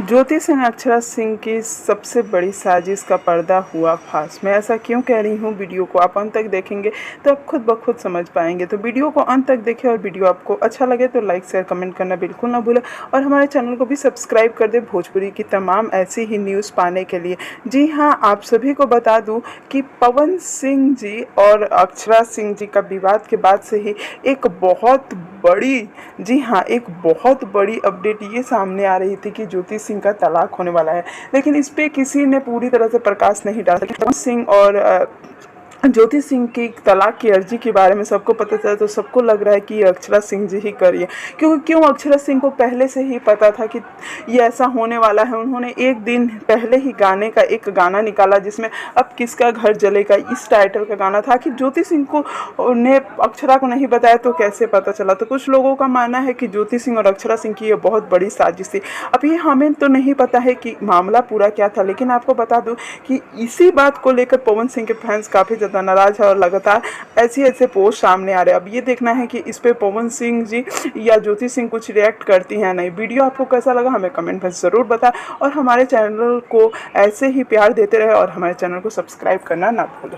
ज्योति सिंह अक्षरा सिंह की सबसे बड़ी साजिश का पर्दा हुआ फाश। मैं ऐसा क्यों कह रही हूँ, वीडियो को आप अंत तक देखेंगे तो आप खुद ब खुद समझ पाएंगे। तो वीडियो को अंत तक देखें और वीडियो आपको अच्छा लगे तो लाइक शेयर कमेंट करना बिल्कुल ना भूलें और हमारे चैनल को भी सब्सक्राइब कर दें भोजपुरी की तमाम ऐसी ही न्यूज़ पाने के लिए। जी हाँ, आप सभी को बता दूँ कि पवन सिंह जी और अक्षरा सिंह जी का विवाद के बाद से ही एक बहुत बड़ी, जी हाँ, एक बहुत बड़ी अपडेट ये सामने आ रही थी कि ज्योति सिंह का तलाक होने वाला है। लेकिन इस पे किसी ने पूरी तरह से प्रकाश नहीं डाला। पवन सिंह और ज्योति सिंह की तलाक की अर्जी के बारे में सबको पता चला तो सबको लग रहा है कि ये अक्षरा सिंह जी ही करिए, क्यों अक्षरा सिंह को पहले से ही पता था कि ये ऐसा होने वाला है। उन्होंने एक दिन पहले ही एक गाना निकाला जिसमें अब किसका घर जलेगा, इस टाइटल का गाना था कि ज्योति सिंह को ने अक्षरा को नहीं बताया तो कैसे पता चला। तो कुछ लोगों का मानना है कि ज्योति सिंह और अक्षरा सिंह की ये बहुत बड़ी साजिश थी। अब ये हमें तो नहीं पता है कि मामला पूरा क्या था, लेकिन आपको बता दूं कि इसी बात को लेकर पवन सिंह के फैंस काफ़ी ज़्यादा नाराज है और लगातार ऐसे पोस्ट सामने आ रहे हैं। अब ये देखना है कि इस पे पवन सिंह जी या ज्योति सिंह कुछ रिएक्ट करती हैं नहीं। वीडियो आपको कैसा लगा हमें कमेंट में ज़रूर बताएं और हमारे चैनल को ऐसे ही प्यार देते रहे और हमारे चैनल को सब्सक्राइब करना ना भूलें।